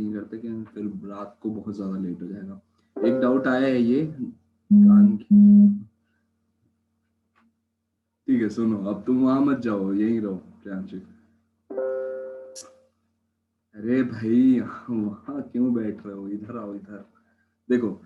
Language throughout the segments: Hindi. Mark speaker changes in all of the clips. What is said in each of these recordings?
Speaker 1: नहीं करते कि फिर रात को बहुत ज्यादा लेट हो जाएगा। एक डाउट आया है ये कान की, ठीक है सुनो, अब तुम वहां मत जाओ, यहीं रहो प्रियांशु। अरे भाई वहां क्यों बैठ रहे हो, इधर आओ इधर। देखो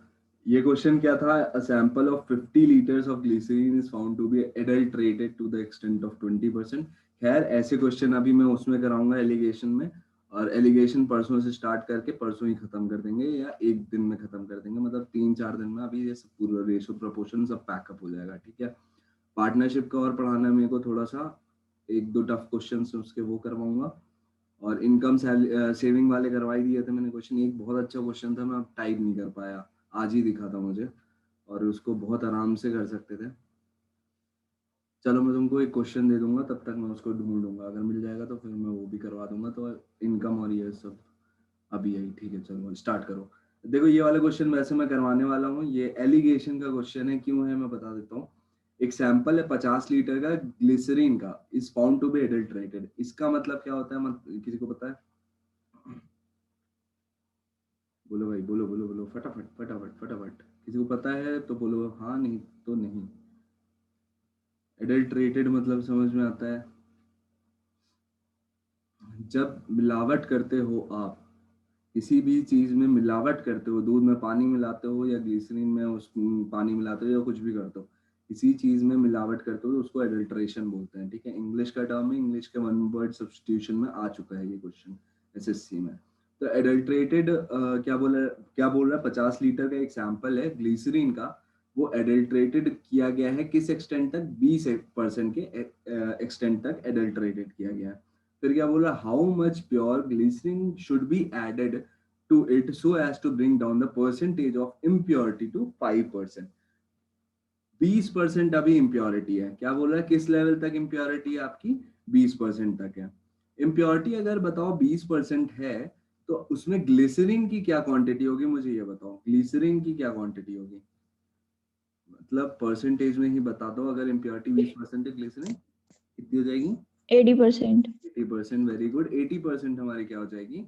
Speaker 1: ये क्वेश्चन क्या था, a sample of 50 litres of glycerine is found to be adulterated to the extent of 20%। खैर ऐसे क्वेश्चन अभी मैं उसमें कराऊंगा एलिगेशन में, और एलिगेशन परसों से स्टार्ट करके परसों ही खत्म कर देंगे या एक दिन में खत्म कर देंगे, मतलब 3-4 दिन में अभी ये सब पूरा रेशो प्रोपोर्शन सब पैकअप हो जाएगा, ठीक है। पार्टनरशिप का और पढ़ाना है मेरे को थोड़ा सा, 1-2 टफ क्वेश्चन उसके वो करवाऊंगा। और इनकम सेविंग वाले करवाई दिए थे मैंने क्वेश्चन, एक बहुत अच्छा क्वेश्चन था, मैं टाइप नहीं कर पाया, आज ही दिखा था मुझे, और उसको बहुत आराम से कर सकते थे। चलो मैं तुमको एक क्वेश्चन दे दूंगा, तब तक मैं उसको ढूंढूंगा, अगर मिल जाएगा तो फिर मैं वो भी करवा दूंगा। तो इनकम और ये सब अभी यही, ठीक है चलो स्टार्ट करो। देखो ये वाला क्वेश्चन वैसे मैं करवाने वाला हूँ, ये एलिगेशन का क्वेश्चन है, क्यों है मैं बता देता हूँ। एक सैंपल है 50 लीटर का ग्लिसरीन का, is found to be adulterated. इसका मतलब क्या होता है, किसी को पता है? बोलो भाई, बोलो बोलो बोलो, फटाफट फटाफट फटाफट, किसी को पता है तो बोलो हाँ, नहीं तो नहीं। एडल्ट्रेटेड मतलब समझ में आता है, जब मिलावट करते हो आप, किसी भी चीज में मिलावट करते हो, दूध में पानी मिलाते हो या ग्लिसरीन में उस पानी मिलाते हो या कुछ भी करते हो, किसी चीज में मिलावट करते हो तो उसको एडल्ट्रेशन बोलते हैं, ठीक है। इंग्लिश का टर्म है, इंग्लिश के वन वर्ड सब्स्टिट्यूशन में आ चुका है ये क्वेश्चन एसएससी में। तो एडल्ट्रेटेड क्या बोल रहा है, 50 लीटर का एक सैंपल है ग्लिसरीन का, वो एडल्ट्रेटेड किया गया है किस एक्सटेंट तक, 20% के एक्सटेंट तक एडल्ट्रेटेड किया गया है। फिर क्या बोल रहा है, how much pure glycerine should be added to it so as to bring down the percentage of impurity to 5%। 20% अभी इम्प्योरिटी है, क्या बोल रहा है, किस लेवल तक इम्प्योरिटी है आपकी, 20% तक है। इम्प्योरिटी अगर बताओ 20% है, तो उसमें ग्लिसरीन की क्या क्वांटिटी होगी, मुझे ये बताओ, ग्लिसरीन की क्या क्वांटिटी होगी, मतलब परसेंटेज में ही बता दो। अगर इम्प्योरिटी 20% है, ग्लिसरीन कितनी हो जाएगी,
Speaker 2: 80%।
Speaker 1: 80%, वेरी गुड। 80% हमारी क्या हो जाएगी,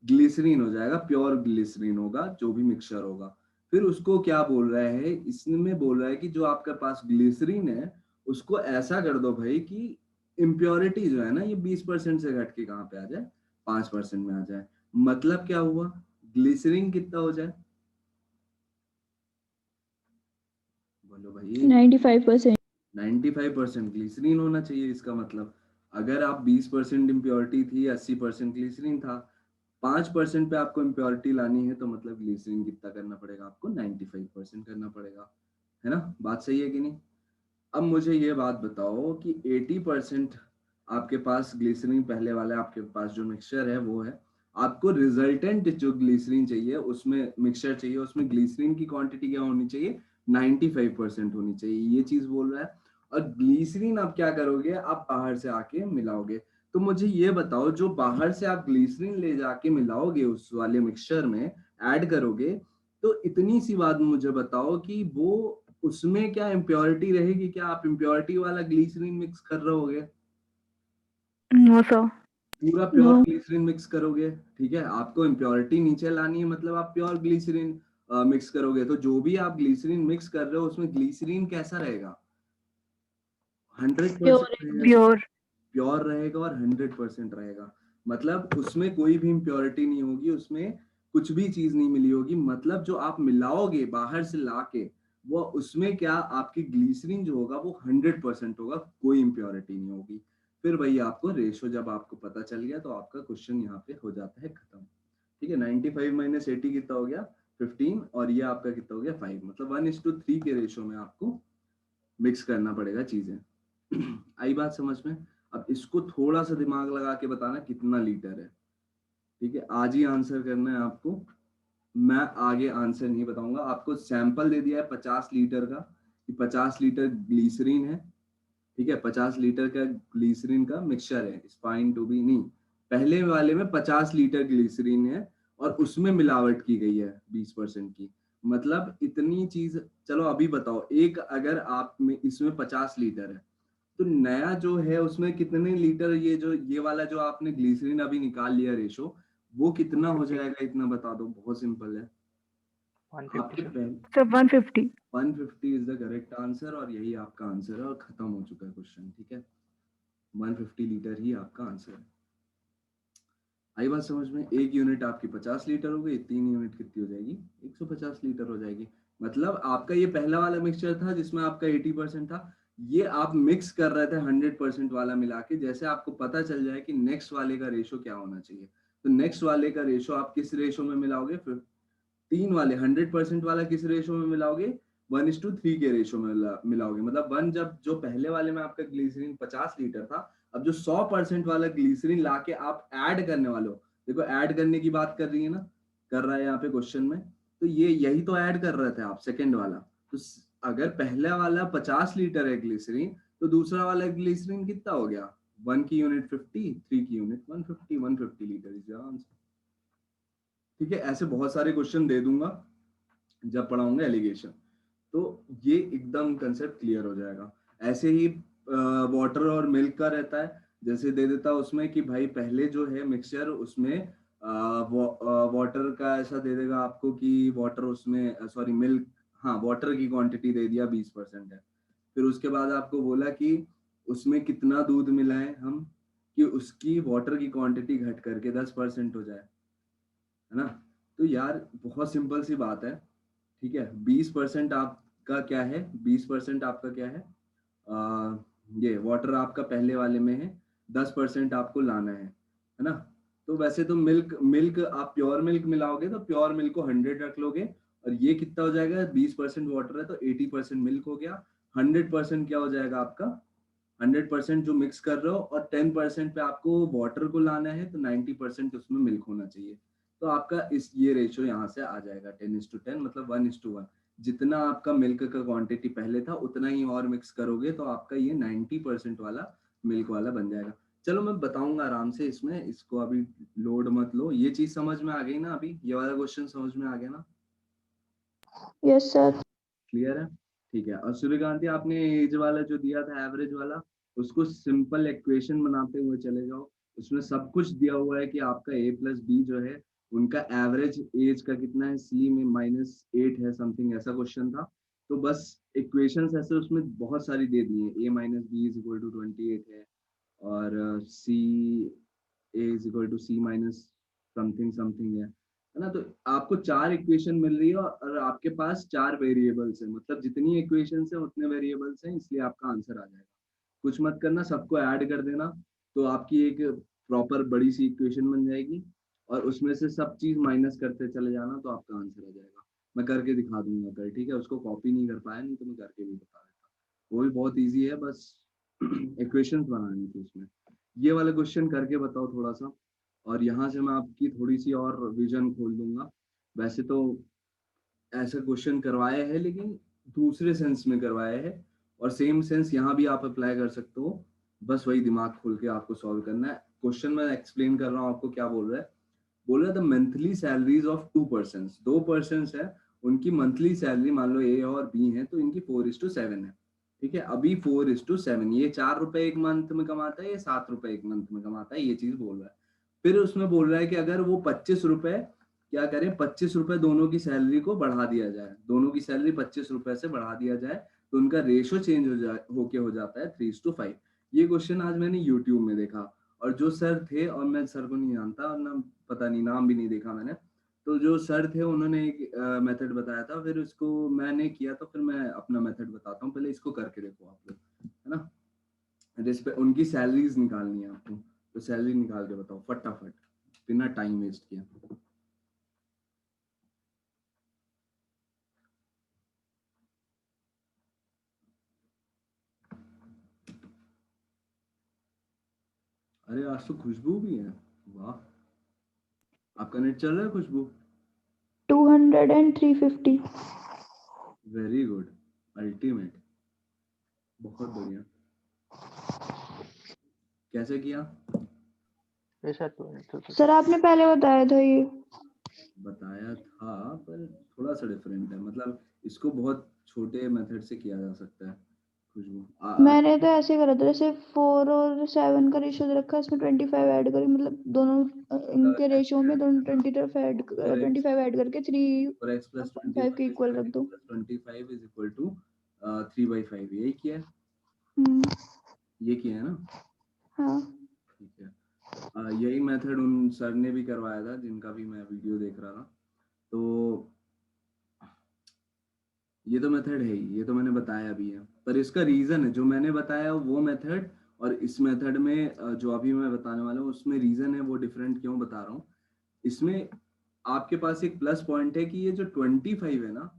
Speaker 1: ग्लिसरीन हो जाएगा, प्योर ग्लिसरीन होगा जो भी मिक्सचर होगा। फिर उसको क्या बोल रहा है, इसमें बोल रहा है कि जो आपके पास ग्लिसरीन है उसको ऐसा कर दो भाई कि इम्प्योरिटी जो है ना ये 20% से घट के कहाँ पे आ जाए, 5% में आ जाए। मतलब क्या हुआ, ग्लिसरीन कितना हो जाए, बोलो भाई।
Speaker 2: 95%।
Speaker 1: 95% ग्लिसरीन होना चाहिए, इसका मतलब अगर आप 20% इम्प्योरिटी थी, 80% ग्लिसरीन था, 5% पे आपको इम्प्योरिटी लानी है, तो मतलब ग्लिसरीन कितना करना पड़ेगा आपको, 95% करना पड़ेगा, है ना। बात सही है कि नहीं। अब मुझे ये बात बताओ कि 80% आपके पास ग्लिसरीन पहले वाला आपके पास जो मिक्सचर है वो है, आपको रिजल्टेंट जो ग्लिसरीन चाहिए उसमें मिक्सचर चाहिए, उसमें ग्लिसरीन की क्वांटिटी क्या होनी चाहिए, 95% होनी चाहिए, ये चीज बोल रहा है। और ग्लिसरीन आप क्या करोगे, आप बाहर से आके मिलाओगे। तो मुझे ये बताओ, जो बाहर से आप ग्लिसरीन ले जाके मिलाओगे उस वाले मिक्सचर में, ऐड करोगे, तो इतनी सी बात मुझे बताओ कि वो उसमें क्या इम्प्योरिटी रहेगी, क्या आप इम्प्योरिटी वाला ग्लिसरीन मिक्स कर रहोगे,
Speaker 2: नो सर।
Speaker 1: पूरा प्योर ग्लिसरीन मिक्स करोगे, ठीक है। आपको इम्प्योरिटी नीचे लानी है, मतलब आप प्योर ग्लिसरीन मिक्स करोगे, तो जो भी आप ग्लिसरीन मिक्स कर रहे हो उसमें ग्लिसरीन कैसा रहेगा, 100% रहेगा,
Speaker 2: प्योर।
Speaker 1: प्योर रहेगा और 100% रहेगा। मतलब उसमें कोई भी इम्प्योरिटी नहीं होगी, उसमें कुछ भी चीज नहीं मिली होगी, मतलब जो आप मिलाओगे बाहर से लाके, वो उसमें क्या आपकी ग्लिसरीन जो होगा वो 100% होगा, कोई इम्प्योरिटी नहीं होगी। फिर वही आपको रेशो जब आपको पता चल गया, तो आपका क्वेश्चन यहाँ पे हो जाता है खत्म, ठीक है। 95 माइनस 80 कितना हो गया, 15, और ये आपका कितना हो गया, 5, मतलब 1:3 के रेशो में आपको मिक्स करना पड़ेगा चीजें। आई बात समझ में। अब इसको थोड़ा सा दिमाग लगा के बताना कितना लीटर है, ठीक है, आज ही आंसर करना है आपको। मैं आगे आंसर नहीं बताऊंगा आपको, सैंपल दे दिया है 50 लीटर का, कि 50 लीटर ग्लीसरीन है, ठीक है, 50 लीटर का ग्लीसरीन का मिक्सचर है, स्पाइन टू बी नहीं, पहले वाले में 50 लीटर ग्लीसरीन है और उसमें मिलावट की गई है 20% की, मतलब इतनी चीज। चलो अभी बताओ, एक अगर आप में इसमें 50 लीटर है, तो नया जो है उसमें कितने लीटर, ये जो ये वाला जो आपने ग्लिसरीन अभी निकाल लिया रेशो, वो कितना हो जाएगा इतना बता दो, बहुत सिंपल है।
Speaker 3: 150
Speaker 1: आपके
Speaker 3: sir.
Speaker 1: पहले
Speaker 2: Sir, 150.
Speaker 1: 150 is the correct answer, और यही आपका आंसर है, और खत्म हो चुका है क्वेश्चन, ठीक है। 150 लीटर ही आपका आंसर है। आई बात समझ में? एक यूनिट आपकी 50 लीटर हो गई, 3 यूनिट कितनी हो जाएगी? 150 लीटर हो जाएगी। मतलब आपका ये पहला वाला मिक्सचर था जिसमें आपका 80% था, ये आप मिक्स कर रहे थे 100% वाला मिला के। जैसे आपको पता चल जाए कि नेक्स्ट वाले का रेशो क्या होना चाहिए, तो नेक्स्ट वाले का रेशो आप किस रेशो में मिलाओगे? फिर 3 वाले 100% वाला किस रेशो में मिलाओगे? 1:3 के रेशो में मिलाओगे। मतलब 1, जब जो पहले वाले में आपका ग्लिसरीन 50 लीटर था, अब जो 100% वाला ग्लिसरीन लाके आप ऐड करने वाले हो, देखो ऐड करने की बात कर रही है ना, कर रहा है यहाँ पे क्वेश्चन में, तो ये यही तो ऐड कर रहे थे आप, सेकंड वाला। तो अगर पहला वाला 50 लीटर है ग्लिसरीन, तो दूसरा वाला ग्लिसरीन कितना हो गया? 1 की यूनिट 50, 3 की unit 150, 150 litre is the answer. ठीक है, ऐसे बहुत सारे क्वेश्चन दे दूंगा जब पढ़ाऊंगा एलिगेशन, तो ये एकदम कंसेप्ट क्लियर हो जाएगा। ऐसे ही वाटर और मिल्क का रहता है, जैसे दे देता उसमें कि भाई पहले जो है मिक्सचर, उसमें वाटर का ऐसा दे देगा आपको कि वाटर उसमें, सॉरी मिल्क, हाँ वाटर की क्वांटिटी दे दिया 20% है। फिर उसके बाद आपको बोला कि उसमें कितना दूध मिलाएं हम कि उसकी वाटर की क्वांटिटी घट करके 10% हो जाए, है ना। तो यार बहुत सिंपल सी बात है, ठीक है। 20% आपका क्या है? 20% आपका क्या है? ये वाटर आपका पहले वाले में है, 10% आपको लाना है ना। तो वैसे तो मिल्क मिल्क आप प्योर मिल्क मिलाओगे तो प्योर मिल्क को 100 रख लोगे, और ये कितना हो जाएगा? 20% वाटर है तो 80% मिल्क हो गया। 100% क्या हो जाएगा आपका? 100% जो मिक्स कर रहे हो, और 10% पे आपको वाटर को लाना है, तो 90% उसमें मिल्क होना चाहिए। तो आपका इस ये रेशियो यहाँ से आ जाएगा 10:10, मतलब 1:1। जितना आपका मिल्क का क्वांटिटी पहले था उतना ही और मिक्स करोगे तो आपका ये 90% वाला मिल्क वाला बन जाएगा। चलो मैं बताऊंगा आराम से इसमें, इसको अभी लोड मत लो। ये चीज समझ में आ गई ना? अभी ये वाला क्वेश्चन समझ में आ गया ना?
Speaker 2: Yes, sir.
Speaker 1: क्लियर है? ठीक है। और सूर्यकांति, आपने एज वाला जो दिया था एवरेज वाला, उसको सिंपल इक्वेशन बनाते हुए चले जाओ। उसमें सब कुछ दिया हुआ है कि आपका a+b जो है उनका एवरेज एज का कितना है, c में -8 है समथिंग, ऐसा क्वेश्चन था। तो बस इक्वेशंस ऐसे उसमें बहुत सारी दे दी है। a-b = 28 है, और a = c- समथिंग समथिंग है ना। तो आपको 4 इक्वेशन मिल रही है, और आपके पास 4 वेरिएबल्स है, मतलब जितनी इक्वेशंस है उतने वेरिएबल्स हैं, इसलिए आपका आंसर आ जाएगा। कुछ मत करना, सबको ऐड कर देना, तो आपकी एक प्रॉपर बड़ी सी इक्वेशन बन जाएगी, और उसमें से सब चीज माइनस करते चले जाना, तो आपका आंसर आ जाएगा। मैं करके दिखा दूंगा कल, ठीक है। उसको कॉपी नहीं कर पाया, नहीं तो मैं करके भी बता देता। वो भी बहुत ईजी है, बस इक्वेशंस बनानी थी उसमें। ये वाला क्वेश्चन करके बताओ थोड़ा सा, और यहाँ से मैं आपकी थोड़ी सी और विजन खोल दूंगा। वैसे तो ऐसा क्वेश्चन करवाया है, लेकिन दूसरे सेंस में करवाया है, और सेम सेंस यहाँ भी आप अप्लाई कर सकते हो। बस वही दिमाग खोल के आपको सॉल्व करना है। क्वेश्चन मैं एक्सप्लेन कर रहा हूँ आपको, क्या बोल रहा है? बोल रहा है the monthly salaries of 2 person है, उनकी मंथली सैलरी मान लो ए और बी है, तो इनकी 4:7 है। ठीक है, अभी 4:7, ये 4 रुपए एक मंथ में कमाता है, ये 7 रुपए एक मंथ में कमाता है, ये चीज बोल रहा है। फिर उसमें बोल रहा है कि अगर वो 25 रुपए क्या करें, 25 रुपए दोनों की सैलरी को बढ़ा दिया जाए, दोनों की सैलरी 25 रुपए से बढ़ा दिया जाए, तो उनका रेशो चेंज हो जाता है 3:5। ये क्वेश्चन आज मैंने यूट्यूब में देखा, और जो सर थे, और मैं सर को नहीं जानता, और ना पता नहीं, नाम भी नहीं देखा मैंने, तो जो सर थे उन्होंने एक मेथड बताया था, फिर उसको मैंने किया, तो फिर मैं अपना मेथड बताता हूँ। पहले इसको करके देखो आप लोग, है ना। उनकी सैलरीज निकालनी है आपको, तो सैलरी निकाल के बताओ फटाफट, बिना टाइम वेस्ट किया। अरे आज तो खुशबू भी है, वाह। आपका नेट चल रहा है खुशबू?
Speaker 2: 200 and 350.
Speaker 1: वेरी गुड, अल्टीमेट, बहुत बढ़िया। कैसे किया?
Speaker 3: ऐसा तो
Speaker 2: सर आपने पहले बताया था ये।
Speaker 1: बताया था, पर थोड़ा सा डिफरेंट है, मतलब इसको बहुत छोटे मेथड से किया जा सकता है, खुशबू
Speaker 2: मैंने तो ऐसे करा था, जैसे 4 और 7 का रेशियो दे रखा है, इसमें 25 ऐड करी, मतलब दोनों इनके रेशियो में दोनों 20 तरफ ऐड 25 ऐड करके
Speaker 1: 4x plus
Speaker 2: 3.5 के इक्वल रख दो।
Speaker 1: 25 is equal to 3/5, यही किया है,
Speaker 2: हम्म,
Speaker 1: ये किया है ना?
Speaker 2: हाँ
Speaker 1: ठीक है। यही मेथड उन सर ने भी करवाया था जिनका भी मैं वीडियो देख रहा था। तो ये तो मेथड है ही, ये तो मैंने बताया भी है, पर इसका रीजन है जो मैंने बताया वो मेथड और इस मेथड में जो अभी मैं बताने वाला हूँ उसमें रीजन है वो डिफरेंट क्यों बता रहा हूँ। इसमें आपके पास एक प्लस पॉइंट है कि ये जो 25 है ना,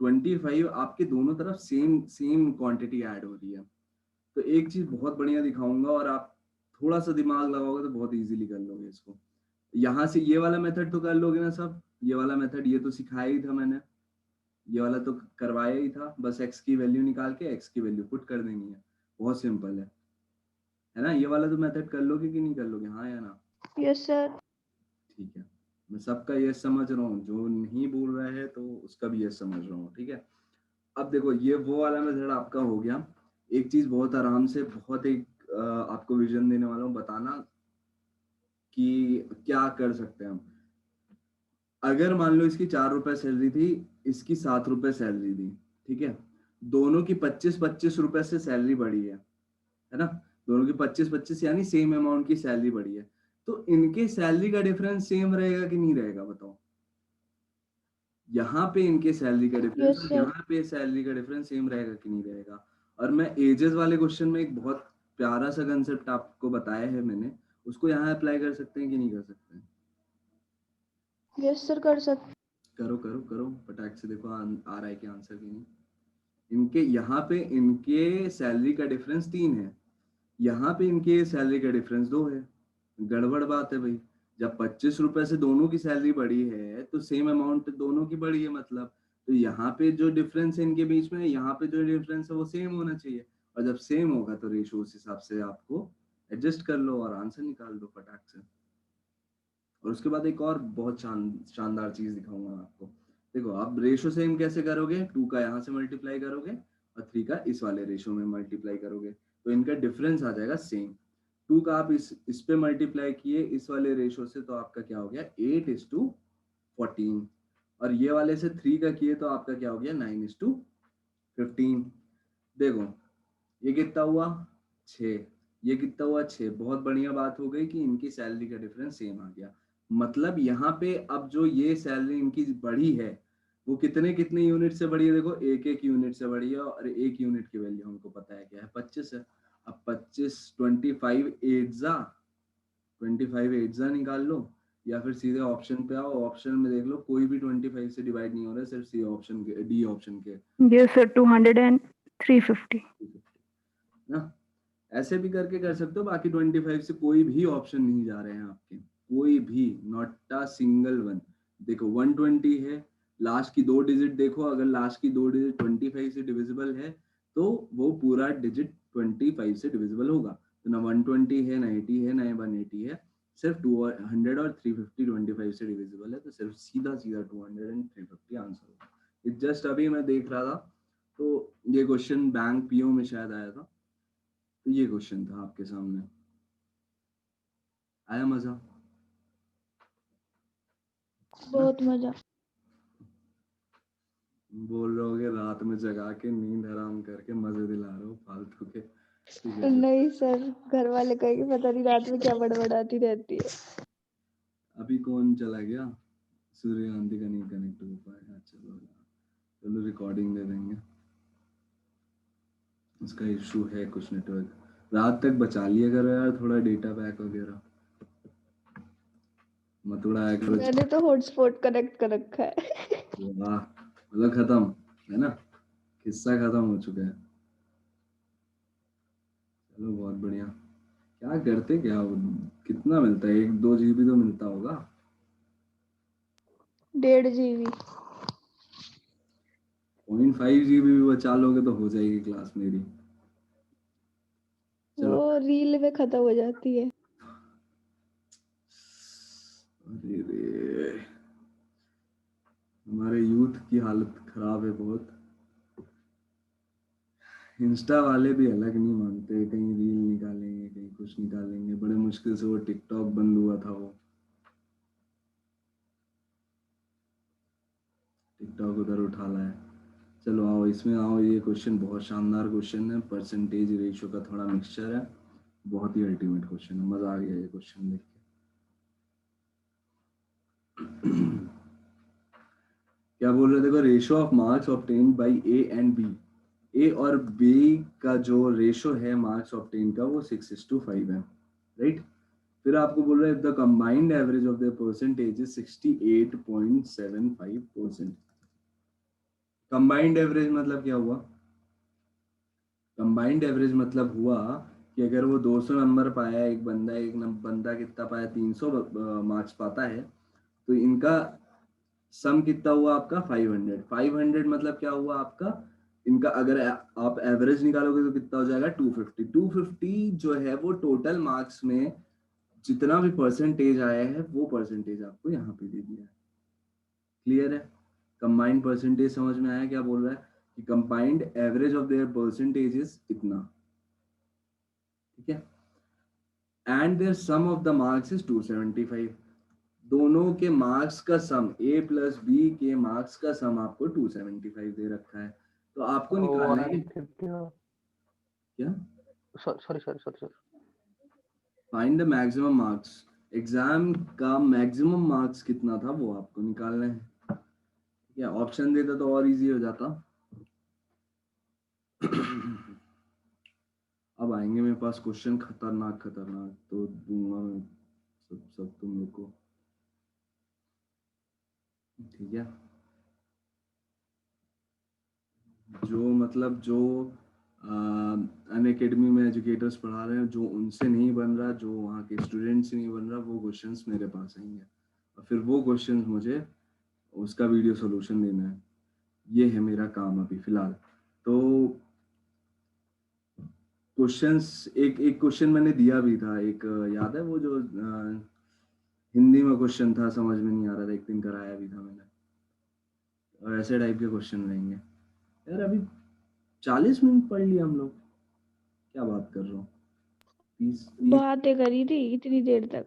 Speaker 1: 25 आपके दोनों तरफ सेम सेम क्वांटिटी ऐड हो रही है। तो एक चीज बहुत बढ़िया दिखाऊंगा और आप थोड़ा सा दिमाग लगाओगे तो बहुत इजीली कर लोगे इसको। यहाँ से ये वाला मेथड तो कर लोगे ना सब, ये वाला मेथड ये तो सिखाया ही था मैंने, ये वाला तो करवाया ही था, बस एक्स की वैल्यू निकाल के एक्स की वैल्यू पुट कर देनी है, बहुत सिंपल है ना? ये वाला तो मेथड कर लोगे कि नहीं कर लोगे, हाँ या ना?
Speaker 2: Yes sir.
Speaker 1: ठीक है, मैं सबका ये समझ रहा हूँ, जो नहीं बोल रहा है तो उसका भी ये समझ रहा हूँ, ठीक है। अब देखो ये वो वाला मेथड आपका हो गया। एक चीज बहुत आराम से, बहुत एक आपको विजन देने वाला हूँ, बताना कि क्या कर सकते हैं हम। अगर मान लो इसकी 4 रुपए सैलरी थी, इसकी 7 रुपए सैलरी थी, ठीक है, दोनों की 25-25 रुपए से सैलरी बढ़ी है ना? दोनों की 25-25 यानी सेम अमाउंट की सैलरी बढ़ी है। तो इनके सैलरी का डिफरेंस सेम रहेगा कि नहीं रहेगा बताओ? यहाँ पे इनके सैलरी का डिफरेंस
Speaker 2: यस
Speaker 1: और
Speaker 2: सर।
Speaker 1: यहाँ पे सैलरी का डिफरेंस सेम रहेगा कि नहीं रहेगा? और मैं एजेस वाले क्वेश्चन में एक बहुत प्यारा सा कंसेप्ट आपको बताया है मैंने, उसको यहाँ अप्लाई कर सकते हैं कि नहीं कर सकते हैं?
Speaker 2: यस सर, कर सकते।
Speaker 1: करो करो करो, फटाक से देखो आ रहा है क्या आंसर कि नहीं। इनके यहाँ पे इनके सैलरी का डिफरेंस 3 है, यहाँ पे इनके सैलरी का डिफरेंस 2 है। गड़बड़ बात है भाई। जब 25 रुपए से दोनों की सैलरी बढ़ी है तो सेम अमाउंट दोनों की बढ़ी है, मतलब तो यहाँ पे जो डिफरेंस है इनके बीच में, यहाँ पे जो डिफरेंस है वो सेम होना चाहिए। और जब सेम होगा तो रेशो उस हिसाब से आपको एडजस्ट कर लो और आंसर निकाल दो फटाक से। और उसके बाद एक और बहुत शानदार चीज दिखाऊंगा मैं आपको। देखो आप रेशो सेम कैसे करोगे, 2 का यहाँ से मल्टीप्लाई करोगे और 3 का इस वाले रेशो में मल्टीप्लाई करोगे तो इनका डिफरेंस आ जाएगा सेम। 2 का आप इस पे मल्टीप्लाई किए इस वाले रेशो से तो आपका क्या हो गया 8:14। और ये वाले से 3 का किए तो आपका क्या हो गया 9:15। देखो ये कितना हुआ 6, ये कितना हुआ 6। बहुत बढ़िया बात हो गई कि इनकी सैलरी का डिफरेंस सेम आ गया। मतलब यहाँ पे अब जो ये सैलरी इनकी बढ़ी है वो कितने कितने यूनिट से बढ़ी है, देखो 1-1 यूनिट से बढ़ी है और 1 यूनिट की वैल्यू हमको पता है क्या है 25 है। अब 25 25 एट जा निकाल लो या फिर सीधे ऑप्शन पे आओ, ऑप्शन में देख लो कोई भी 25 से डिवाइड नहीं हो रहा है, सिर्फ सी ऑप्शन के डी ऑप्शन के
Speaker 2: यस सर, 200 and 350।
Speaker 1: ना। ऐसे भी करके कर सकते हो, बाकी 25 से कोई भी ऑप्शन नहीं जा रहे हैं आपके, कोई भी, नॉट अ सिंगल वन। देखो 120 है, लास्ट की 2 डिजिट देखो, अगर लास्ट की 2 डिजिट 25 से डिविजिबल है तो वो पूरा डिजिट 25 से डिविजिबल होगा। तो ना 120 है, ना 80 है, ना 180 है, सिर्फ 200 और 350 25 से डिविजिबल है, तो सिर्फ सीधा सीधा 200 एंड 350 आंसर होगा। ये जस्ट अभी मैं देख रहा था तो ये क्वेश्चन बैंक पीओ में शायद आया था, तो ये क्वेश्चन था आपके सामने। आया मजा?
Speaker 2: बहुत मजा।
Speaker 1: बोल रहे हो रात में जगा के नींद हराम करके मजे दिला रहे हो फालतू के, ठीक है।
Speaker 2: नहीं सर, घर वाले कहेंगे पता नहीं रात में क्या बड़बड़ाती रहती है।
Speaker 1: अभी कौन चला गया? सूर्य गांधी का नहीं कनेक्ट हो पाया, चलो चलो रिकॉर्डिंग दे देंगे, उसका इशू है कुछ नेटवर्क। रात तक बचा लिया करो यार थोड़ा डेटा पैक वगैरह, मत उड़ाया करो।
Speaker 2: मैंने तो हॉटस्पॉट कनेक्ट कर रखा है।
Speaker 1: वाह, मतलब खत्म है ना, किस्सा खत्म हो चुका है। चलो बहुत बढ़िया। क्या करते क्या हो? कितना मिलता है, 1-2 GB तो मिलता होगा।
Speaker 2: 1.5 GB।
Speaker 1: 0.5 GB भी बचा लोगे तो हो जाएगी क्लास मेरी। चलो।
Speaker 2: वो रील में खत्म हो जाती है।
Speaker 1: अरे रे, हमारे यूथ की हालत खराब है बहुत। इंस्टा वाले भी अलग नहीं मानते, कहीं रील निकालेंगे, कहीं कुछ निकालेंगे, बड़े मुश्किल से वो टिकटॉक बंद हुआ था, वो टिकटॉक उधर उठा लाया है। चलो आओ इसमें आओ, ये क्वेश्चन बहुत शानदार क्वेश्चन है, परसेंटेज रेशियो का थोड़ा मिक्सचर है, बहुत ही अल्टीमेट क्वेश्चन है, मजा आ गया ये क्वेश्चन देख के। क्या बोल रहे थे, देखो ratio of marks obtained by A and B, A और बी का जो रेशियो है मार्क्स ऑब्टेन का वो 6:5 है, राइट। फिर आपको बोल रहा है the combined average of the percentage is 68.75%। Combined average मतलब क्या हुआ? कंबाइंड एवरेज मतलब हुआ कि अगर वो 200 नंबर पाया एक बंदा कितना पाया, 300 मार्क्स पाता है, तो इनका सम कितना हुआ आपका 500। 500 मतलब क्या हुआ आपका, इनका अगर आप एवरेज निकालोगे तो कितना हो जाएगा 250। 250 जो है वो टोटल मार्क्स में जितना भी परसेंटेज आया है वो परसेंटेज आपको यहाँ पे दे दिया है। क्लियर है? कंबाइंड परसेंटेज समझ में आया क्या बोल रहा है कि combined average of their percentages इतना, ठीक है, and their sum of the marks is 275। दोनों के मार्क्स का सम, ए प्लस बी के मार्क्स का सम आपको 275 दे रखा है, तो आपको निकालना है
Speaker 3: 150
Speaker 1: क्या,
Speaker 3: sorry
Speaker 1: find the maximum marks. Exam का मैक्सिमम मार्क्स कितना था वो आपको निकालना है, ठीक है। ऑप्शन देता तो और इजी हो जाता। अब आएंगे मेरे पास क्वेश्चन खतरनाक खतरनाक, तो दूंगा मैं सब तुम लोग को, ठीक है। जो मतलब जो अन अकेडमी में एजुकेटर्स पढ़ा रहे हैं, जो उनसे नहीं बन रहा, जो वहाँ के स्टूडेंट से नहीं बन रहा, वो क्वेश्चंस मेरे पास आएंगे और फिर वो क्वेश्चंस मुझे उसका वीडियो सोल्यूशन देना है। ये है मेरा काम अभी फिलहाल। तो क्वेश्चंस, एक एक क्वेश्चन मैंने दिया भी था, एक याद है वो जो हिंदी में क्वेश्चन था, समझ में नहीं आ रहा था, एक दिन कराया भी था मैंने। और ऐसे टाइप के क्वेश्चन रहेंगे यार। अभी 40 मिनट पढ़ लिया हम लोग, क्या बात कर रहा हूँ। 30
Speaker 2: बातें करी थी इतनी देर तक।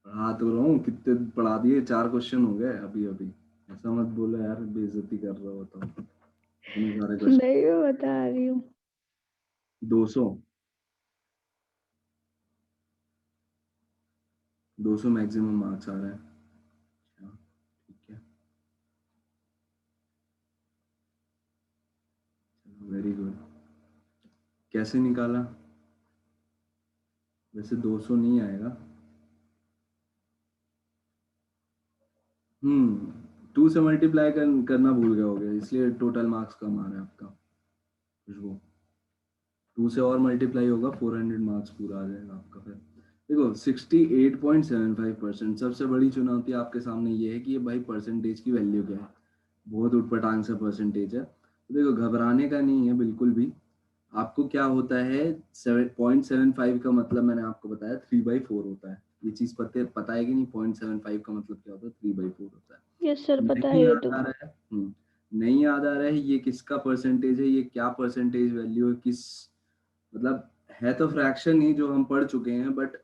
Speaker 1: पढ़ा तो रहा हूँ, कितने पढ़ा दिए, 4 क्वेश्चन हो गए अभी अभी। ऐसा मत बोलो यार, बेइज्जती कर रहा हो तो। इतने सारे क्वेश्चन,
Speaker 2: नहीं मैं बता रही हूँ।
Speaker 1: 200 200 मैक्सिमम मार्क्स आ रहे हैं। अच्छा, ठीक है, वेरी गुड। कैसे निकाला? वैसे 200 नहीं आएगा, 2 से मल्टीप्लाई करना भूल गए होगे, इसलिए टोटल मार्क्स कम आ रहा है आपका। खुशबू, 2 से और मल्टीप्लाई होगा, 400 मार्क्स पूरा आ जाएगा आपका। फिर देखो 68.75%। सबसे बड़ी चुनौती आपके सामने ये है कि ये भाई परसेंटेज की वैल्यू क्या है, बहुत उठपटांग सा परसेंटेज है। तो देखो घबराने का नहीं है बिल्कुल भी। आपको क्या होता है, 7.75 का मतलब मैंने आपको बताया 3/4 होता है। ये चीज पता है कि नहीं, 0.75 का मतलब क्या होता है, 3/4 होता है।
Speaker 2: यस सर पता है
Speaker 1: नहीं
Speaker 2: ये
Speaker 1: याद
Speaker 2: तो।
Speaker 1: आ रहा है, नहीं याद आ रहा है ये किसका परसेंटेज है, ये क्या परसेंटेज वैल्यू है, किस मतलब, है तो फ्रैक्शन ही जो हम पढ़ चुके हैं, बट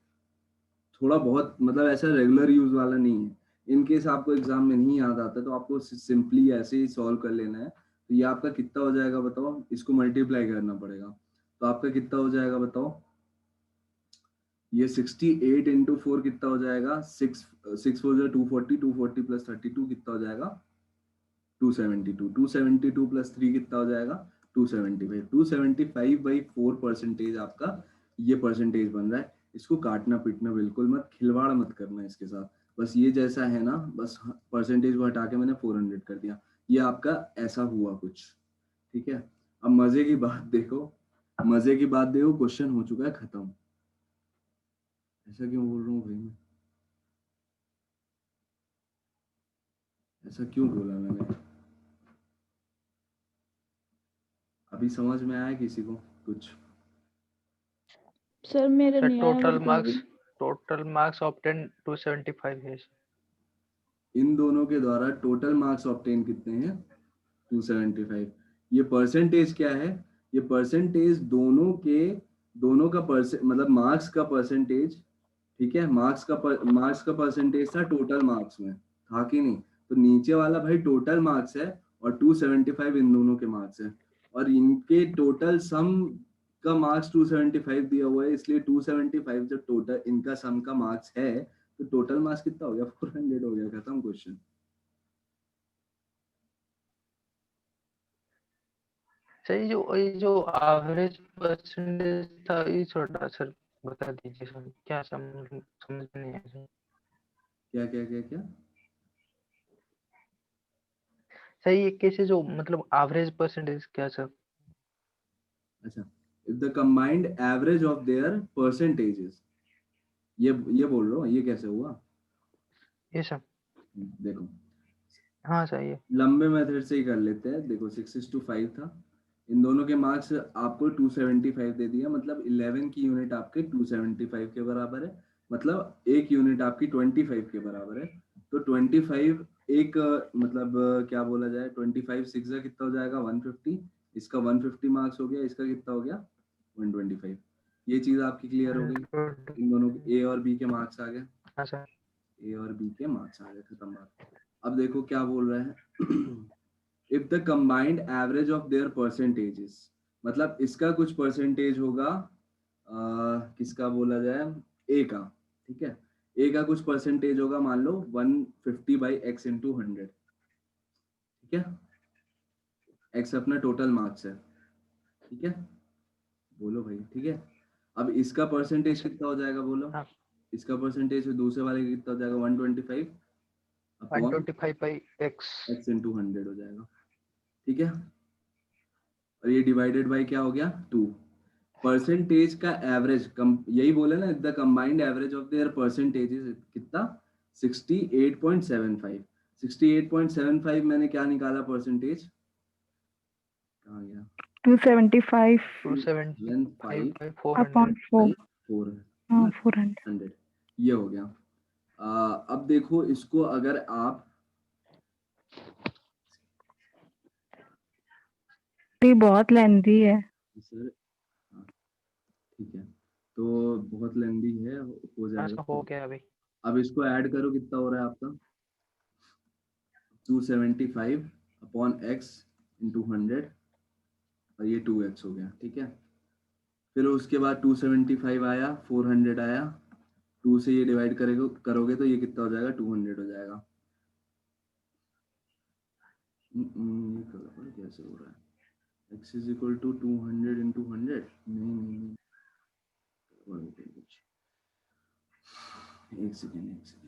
Speaker 1: थोड़ा बहुत मतलब ऐसा रेगुलर यूज वाला नहीं है। इन केस आपको एग्जाम में नहीं याद आता तो आपको सिंपली ऐसे ही सॉल्व कर लेना है। तो ये आपका कितना हो जाएगा बताओ, इसको मल्टीप्लाई करना पड़ेगा, तो आपका कितना हो जाएगा बताओ। ये 68 इंटू 4 कितना हो जाएगा, 6 4 240, 240 प्लस 32 कितना हो जाएगा 272। 272 प्लस 3 कितना हो जाएगा 275। 275/4 परसेंटेज आपका ये परसेंटेज बन रहा है। इसको काटना पीटना बिल्कुल मत, खिलवाड़ मत करना इसके साथ। बस ये जैसा है ना, बस परसेंटेज को हटा के मैंने 400 कर दिया, ये आपका ऐसा हुआ कुछ, ठीक है। अब मजे की बात देखो, मजे की बात देखो, क्वेश्चन हो चुका है खत्म। ऐसा क्यों बोल रहा हूँ भाई मैं, ऐसा क्यों बोला मैंने? अभी समझ में आया किसी को कुछ?
Speaker 2: सर मेरे
Speaker 3: सर
Speaker 2: नहीं आया बिल्कुल भी।
Speaker 3: टोटल मार्क्स ऑब्टेन 275 है सर।
Speaker 1: इन दोनों के द्वारा टोटल मार्क्स ऑब्टेन कितने हैं 275। ये परसेंटेज क्या है, ये परसेंटेज दोनों का मतलब मार्क्स का परसेंटेज, ठीक है, मार्क्स का परसेंटेज था टोटल मार्क्स में, था कि नहीं? तो नीचे वाला भाई टोटल मार्क्स है और 275 इन दोनों के मार्क्स है, और इनके टोटल सम का मार्क्स 275 दिया हुआ है, इसलिए 275 जब टोटल इनका सम का मार्क्स है तो टोटल मार्क्स कितना हो गया, 400 हो गया, खत्म क्वेश्चन।
Speaker 3: सर ये जो एवरेज परसेंटेज था ये छोटा सर बता दीजिए सर, क्या समझ में नहीं आया सर।
Speaker 1: क्या क्या क्या क्या
Speaker 3: सर ये कैसे जो मतलब एवरेज परसेंटेज क्या सर?
Speaker 1: अच्छा, if the combined average of their percentages, ये बोल रहा हूँ, ये कैसे हुआ?
Speaker 3: ये सर,
Speaker 1: देखो
Speaker 3: हाँ सर ये
Speaker 1: लंबे मेथड से ही कर लेते हैं। देखो 6:5 था, इन दोनों के मार्क्स आपको 275 दे दिया, मतलब 11 की यूनिट आपके 275 के बराबर है, मतलब एक यूनिट आपकी 25 के बराबर है। तो 25 एक मतलब क्या बोला जाए, 25 6 कितना हो जाएगा 150, इसका 150 मार्क्स हो गया, इसका कितना हो गया 125। ये चीज आपकी क्लियर हो गई,
Speaker 3: 120।
Speaker 1: इन दोनों के ए और बी के मार्क्स आ गए,
Speaker 3: हाँ सर,
Speaker 1: ए और बी के मार्क्स आ गए, खत्म बात। अब देखो क्या बोल रहा है if the combined average of their percentages, मतलब इसका कुछ परसेंटेज होगा, किसका बोला जाए, ए का, ठीक है, ए का कुछ परसेंटेज होगा, मान लो 150/x/100, ठीक है, एक्स अपना टोटल मार्क्स है, ठीक है, बोलो भाई, ठीक है। अब इसका परसेंटेज कितना हो जाएगा बोलो,
Speaker 3: हाँ
Speaker 1: इसका परसेंटेज दूसरे वाले का कितना हो जाएगा 125 अपॉन
Speaker 3: 125/x।
Speaker 1: x/100 हो जाएगा, ठीक है, और ये डिवाइडेड बाय क्या हो गया 2। परसेंटेज का एवरेज कम, यही बोले ना, the combined average of their percentages कितना 68.75। 68.75 मैंने क्या निकाला परसेंटेज, कहाँ गया
Speaker 2: 275
Speaker 3: 275/400।
Speaker 2: अपॉन 4 हाँ 400
Speaker 1: 400, ये हो गया। अब देखो इसको अगर आप,
Speaker 2: ये बहुत लेंथी है।
Speaker 1: सर हाँ, ठीक है, तो बहुत लेंदी है, हो
Speaker 3: हाँ सर हो
Speaker 1: जाएगा।
Speaker 3: गया अभी।
Speaker 1: अब इसको ऐड करो, कितना हो रहा है आपका 275 अपॉन x/100, और ये 2x हो गया, ठीक है। फिर उसके बाद 275 आया, 400 आया, 2 से ये डिवाइड करोगे तो ये कितना हो जाएगा 200 हो जाएगा। ये गड़बड़ कैसे हो रहा है, x is equal to 200 into 100, नहीं, गड़बड़ हो गई कुछ, एक सेकेंड, ऐसे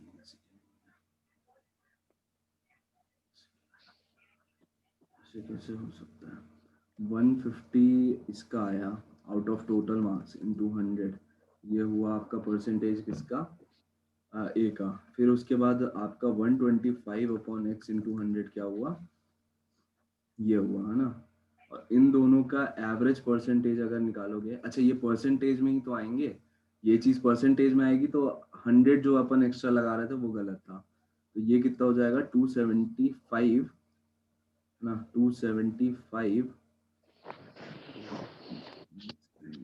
Speaker 1: कैसे हो सकता है। 150 इसका आया out of total marks into 100, ये हुआ आपका परसेंटेज किसका, ए का। फिर उसके बाद आपका 125 अपॉन एक्स इंटू 100 क्या हुआ, ये हुआ, है ना। और इन दोनों का एवरेज परसेंटेज अगर निकालोगे, अच्छा ये परसेंटेज में ही तो आएंगे, ये चीज परसेंटेज में आएगी, तो 100 जो अपन एक्स्ट्रा लगा रहे थे वो गलत था, तो ये कितना हो जाएगा 275 ना, 275,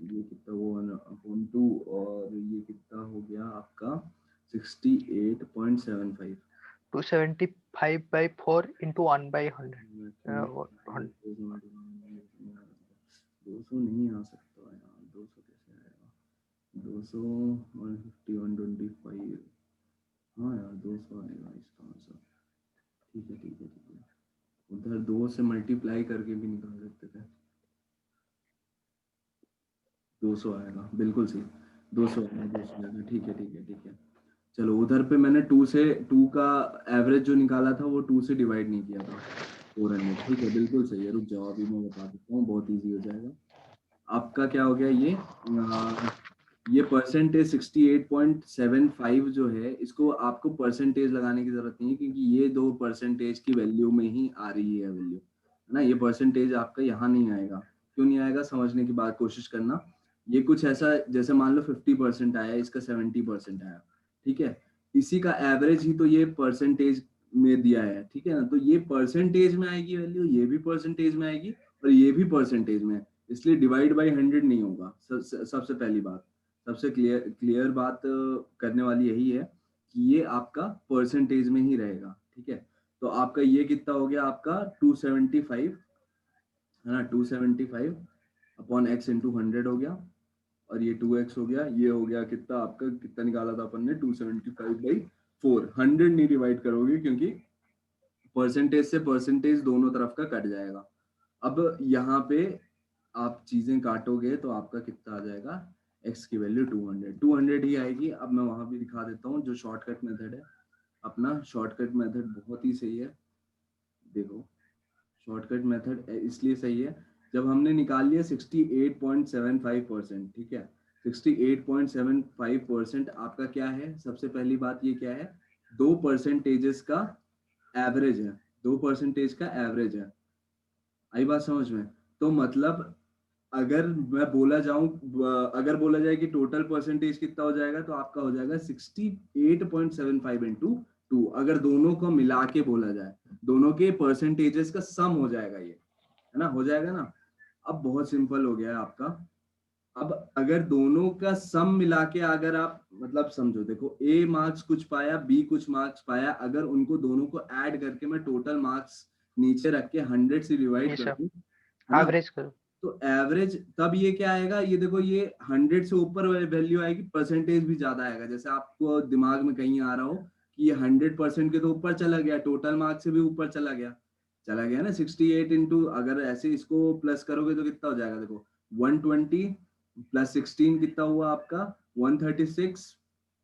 Speaker 1: ये कितना वो अपॉन 2, और ये कितना हो गया आपका 68.75।
Speaker 3: 275/4 into 1/100।
Speaker 1: 200 नहीं आ सकता यार, 200 कैसे आएगा, 200 150 125, हाँ यार 200 आएगा इसका आंसर, ठीक है, उधर 2 से मल्टीप्लाई करके भी निकाल सकते थे, 200 आएगा, बिल्कुल सही, 200 आएगा, ठीक है। चलो उधर पे मैंने 2 का एवरेज जो निकाला था वो 2 से डिवाइड नहीं किया था 400, ठीक है, बिल्कुल सही है, रुक जाओ अभी मैं बता देता हूँ, बहुत इजी हो जाएगा। आपका क्या हो गया ये परसेंटेज 68.75 जो है, इसको आपको परसेंटेज लगाने की जरूरत नहीं है, क्योंकि ये 2 परसेंटेज की वैल्यू में ही आ रही है वैल्यू, है ना। ये परसेंटेज आपका यहाँ नहीं आएगा, क्यों नहीं आएगा समझने की बात कोशिश करना। ये कुछ ऐसा, जैसे मान लो 50% आया, इसका 70% आया, ठीक है, इसी का एवरेज ही तो ये परसेंटेज में दिया है, ठीक है ना, तो ये परसेंटेज में आएगी वैल्यू, ये भी परसेंटेज में आएगी, और ये भी परसेंटेज में है, इसलिए डिवाइड बाई 100 नहीं होगा। सबसे पहली बात, सबसे क्लियर बात करने वाली यही है कि ये आपका परसेंटेज में ही रहेगा, ठीक है। तो आपका ये कितना हो गया, आपका 275 है ना, 275 अपॉन x इंटू 100 हो गया, और ये 2x हो गया, ये हो गया कितना आपका, कितना निकाला था अपन ने, 275/4। 100 नहीं डिवाइड करोगे क्योंकि परसेंटेज से परसेंटेज दोनों तरफ का कट जाएगा। अब यहाँ पे आप चीजें काटोगे तो आपका कितना आ जाएगा, x की वैल्यू 200 ही आएगी। अब मैं वहां भी दिखा देता हूँ जो शॉर्टकट मेथड है अपना। शॉर्टकट मेथड बहुत ही सही है, देखो शॉर्टकट मेथड इसलिए सही है, जब हमने निकाल लिया 68.75%, ठीक है। 68.75% आपका क्या है, सबसे पहली बात ये क्या है, 2 परसेंटेजेस का एवरेज है, 2 परसेंटेज का एवरेज है। आई बात समझ में? तो मतलब अगर मैं बोला जाऊं, अगर बोला जाए कि टोटल परसेंटेज कितना हो जाएगा, तो आपका हो जाएगा 68.75 इंटू 2। अगर दोनों को मिला के बोला जाए, दोनों के परसेंटेजेस का सम हो जाएगा, ये है ना, हो जाएगा ना। अब बहुत सिंपल हो गया है आपका। अब अगर दोनों का सम मिला के, अगर आप मतलब समझो, देखो ए मार्क्स कुछ पाया, बी कुछ मार्क्स पाया, अगर उनको दोनों को ऐड करके मैं टोटल मार्क्स नीचे रख के 100 से डिवाइड कर दूं, है ना,
Speaker 3: एवरेज करो,
Speaker 1: तो एवरेज तब ये क्या आएगा, ये देखो ये 100 से ऊपर वैल्यू आएगी, परसेंटेज भी ज्यादा आएगा। जैसे आपको दिमाग में कहीं आ रहा हो कि ये 100% के तो ऊपर चला गया, टोटल मार्क्स से भी ऊपर चला गया ना। 68 इंटू, अगर ऐसे इसको प्लस करोगे तो कितना हो जाएगा, देखो 120 प्लस 16 कितना हुआ आपका, 136,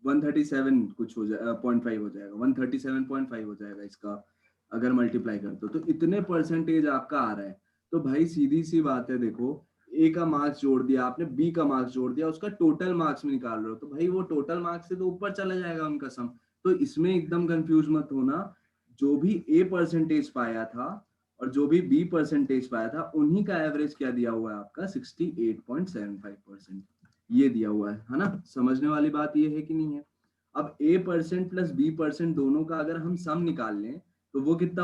Speaker 1: 137 कुछ हो जाएगा, 0.5 हो जाएगा, 137.5 हो जाएगा इसका अगर मल्टीप्लाई कर दो, तो इतने परसेंटेज आपका आ रहा है। तो भाई सीधी सी बात है, देखो ए का मार्क्स जोड़ दिया आपने, बी का मार्क्स जोड़ दिया, उसका टोटल मार्क्स में निकाल रहे हो, तो भाई वो टोटल मार्क्स से तो ऊपर चला जाएगा उनका सम। तो इसमें एकदम कंफ्यूज मत होना, जो भी ए परसेंटेज पाया था और जो भी बी परसेंटेज पाया था, उन्हीं का एवरेज क्या दिया हुआ है आपका, 68.75% ये दिया हुआ है ना। समझने वाली बात ये है कि नहीं है? अब a% प्लस b% दोनों का अगर हम सम निकाल लें तो वो कितना